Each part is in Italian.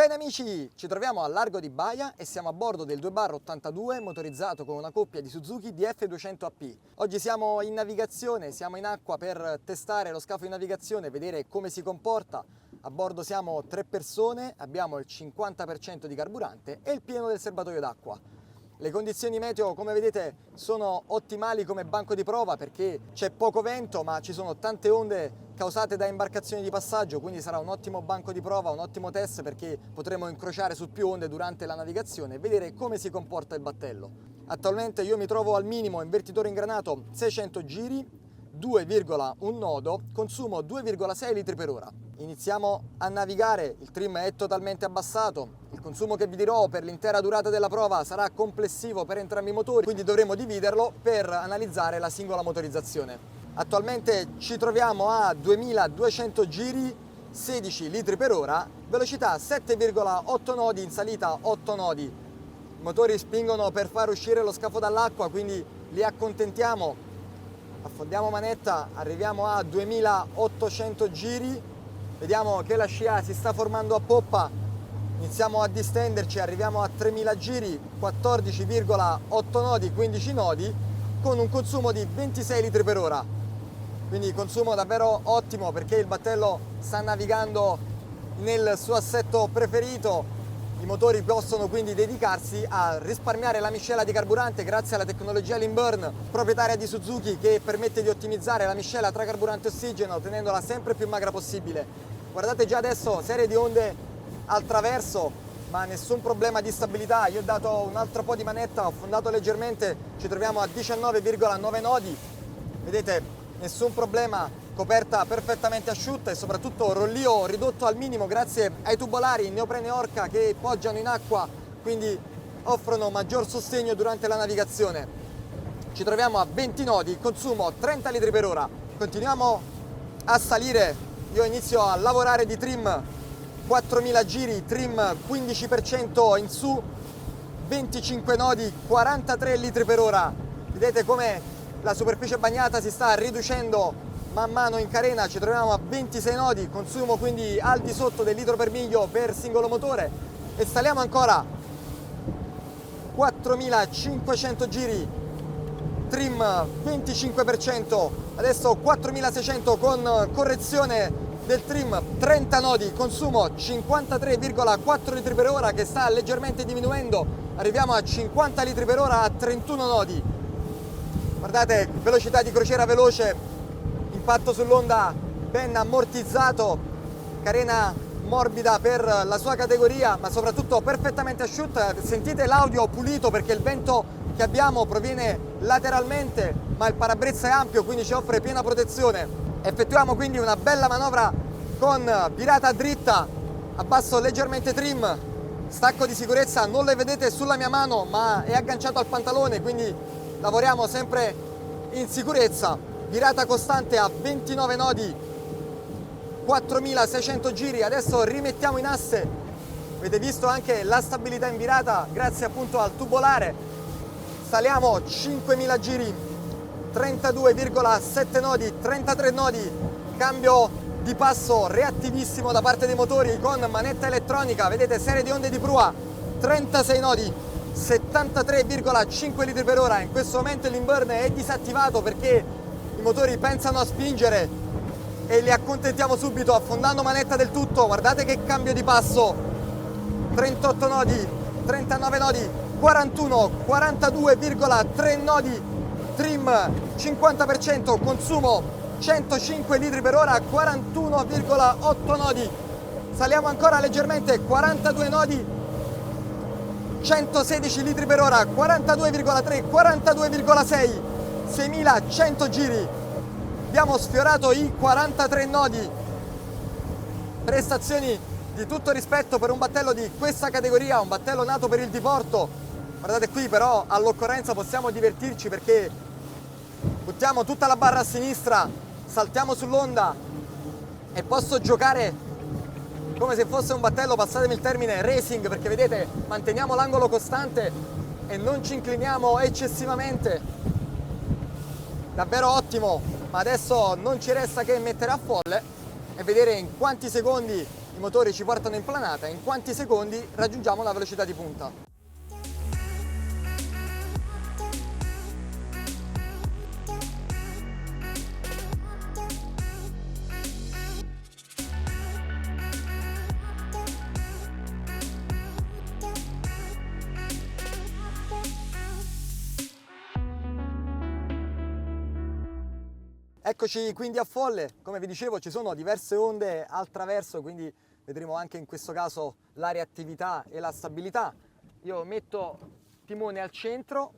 Bene amici, ci troviamo al largo di Baia e siamo a bordo del 2/82 motorizzato con una coppia di Suzuki DF200AP. Oggi siamo in navigazione, siamo in acqua per testare lo scafo in navigazione e vedere come si comporta. A bordo siamo 3 persone, abbiamo il 50% di carburante e il pieno del serbatoio d'acqua. Le condizioni meteo, come vedete, sono ottimali come banco di prova perché c'è poco vento, ma ci sono tante onde causate da imbarcazioni di passaggio, quindi sarà un ottimo banco di prova, un ottimo test perché potremo incrociare su più onde durante la navigazione e vedere come si comporta il battello. Attualmente io mi trovo al minimo invertitore ingranato 600 giri, 2,1 nodo, consumo 2,6 litri per ora. Iniziamo a navigare, il trim è totalmente abbassato, il consumo che vi dirò per l'intera durata della prova sarà complessivo per entrambi i motori, quindi dovremo dividerlo per analizzare la singola motorizzazione. Attualmente ci troviamo a 2200 giri, 16 litri per ora, velocità 7,8 nodi in salita 8 nodi. I motori spingono per far uscire lo scafo dall'acqua, quindi li accontentiamo. Affondiamo manetta, arriviamo a 2800 giri, vediamo che la scia si sta formando a poppa, iniziamo a distenderci, arriviamo a 3000 giri, 14,8 nodi, 15 nodi, con un consumo di 26 litri per ora. Quindi consumo davvero ottimo perché il battello sta navigando nel suo assetto preferito. I motori possono quindi dedicarsi a risparmiare la miscela di carburante grazie alla tecnologia Lean Burn proprietaria di Suzuki che permette di ottimizzare la miscela tra carburante e ossigeno tenendola sempre più magra possibile. Guardate già adesso serie di onde al traverso, ma nessun problema di stabilità. Io ho dato un altro po' di manetta, ho affondato leggermente, ci troviamo a 19,9 nodi. Vedete, nessun problema, coperta perfettamente asciutta e soprattutto rollio ridotto al minimo grazie ai tubolari in neoprene Orca che poggiano in acqua, quindi offrono maggior sostegno durante la navigazione. Ci troviamo a 20 nodi, consumo 30 litri per ora. Continuiamo a salire, io inizio a lavorare di trim, 4000 giri, trim 15% in su, 25 nodi, 43 litri per ora. Vedete come la superficie bagnata si sta riducendo man mano in carena, ci troviamo a 26 nodi, consumo quindi al di sotto del litro per miglio per singolo motore e saliamo ancora 4500 giri, trim 25%, adesso 4600 con correzione del trim, 30 nodi, consumo 53,4 litri per ora che sta leggermente diminuendo, arriviamo a 50 litri per ora a 31 nodi. Guardate, velocità di crociera veloce, impatto sull'onda ben ammortizzato, carena morbida per la sua categoria, ma soprattutto perfettamente asciutta. Sentite l'audio pulito perché il vento che abbiamo proviene lateralmente, ma il parabrezza è ampio, quindi ci offre piena protezione. Effettuiamo quindi una bella manovra con virata dritta, abbasso leggermente trim, stacco di sicurezza, non le vedete sulla mia mano, ma è agganciato al pantalone, quindi lavoriamo sempre in sicurezza, virata costante a 29 nodi, 4600 giri, adesso rimettiamo in asse, avete visto anche la stabilità in virata grazie appunto al tubolare, saliamo 5000 giri, 32,7 nodi, 33 nodi, cambio di passo reattivissimo da parte dei motori con manetta elettronica, vedete serie di onde di prua, 36 nodi, 73,5 litri per ora. In questo momento il Lean Burn è disattivato perché i motori pensano a spingere e li accontentiamo subito affondando manetta del tutto. Guardate che cambio di passo, 38 nodi, 39 nodi, 41, 42,3 nodi, trim 50%, consumo 105 litri per ora, 41,8 nodi, saliamo ancora leggermente, 42 nodi, 116 litri per ora, 42,3, 42,6, 6100 giri, abbiamo sfiorato i 43 nodi, prestazioni di tutto rispetto per un battello di questa categoria, un battello nato per il diporto. Guardate qui però all'occorrenza possiamo divertirci perché buttiamo tutta la barra a sinistra, saltiamo sull'onda e posso giocare come se fosse un battello, passatemi il termine, racing, perché vedete manteniamo l'angolo costante e non ci incliniamo eccessivamente. Davvero ottimo, ma adesso non ci resta che mettere a folle e vedere in quanti secondi i motori ci portano in planata e in quanti secondi raggiungiamo la velocità di punta. Eccoci quindi a Folle, come vi dicevo ci sono diverse onde al traverso, quindi vedremo anche in questo caso la reattività e la stabilità. Io metto timone al centro,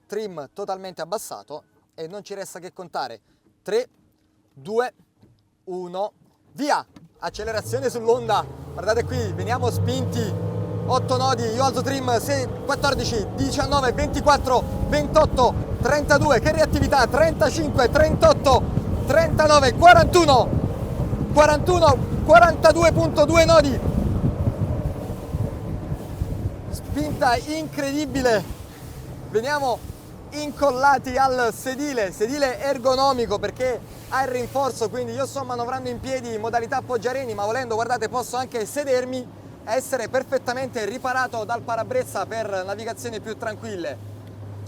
trim totalmente abbassato e non ci resta che contare 3, 2, 1, via! Accelerazione sull'onda, guardate qui, veniamo spinti, 8 nodi, io alzo trim, 6, 14, 19, 24, 28, 32, che reattività, 35, 38, 39, 41, 41, 42.2 nodi, spinta incredibile, veniamo incollati al sedile ergonomico perché ha il rinforzo, quindi io sto manovrando in piedi in modalità poggiareni, ma volendo, guardate, posso anche sedermi e essere perfettamente riparato dal parabrezza per navigazioni più tranquille.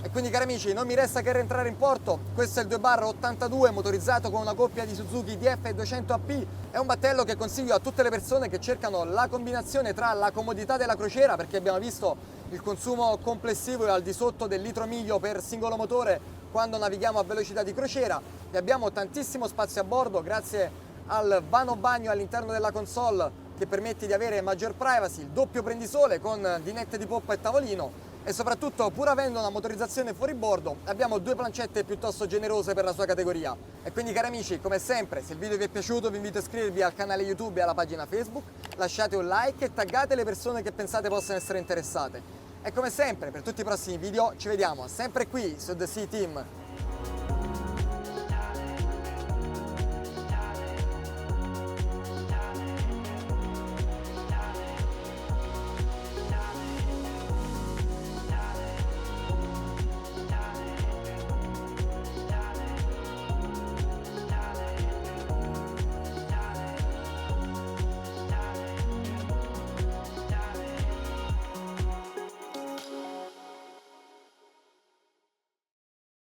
E quindi, cari amici, non mi resta che rientrare in porto. Questo è il 2/82 motorizzato con una coppia di Suzuki DF200AP. È un battello che consiglio a tutte le persone che cercano la combinazione tra la comodità della crociera, perché abbiamo visto il consumo complessivo è al di sotto del litro miglio per singolo motore quando navighiamo a velocità di crociera, e abbiamo tantissimo spazio a bordo grazie al vano bagno all'interno della console che permette di avere maggior privacy, il doppio prendisole con dinette di poppa e tavolino, e soprattutto, pur avendo una motorizzazione fuori bordo, abbiamo due plancette piuttosto generose per la sua categoria. E quindi, cari amici, come sempre, se il video vi è piaciuto vi invito a iscrivervi al canale YouTube e alla pagina Facebook, lasciate un like e taggate le persone che pensate possano essere interessate. E come sempre, per tutti i prossimi video ci vediamo sempre qui su The Sea Team.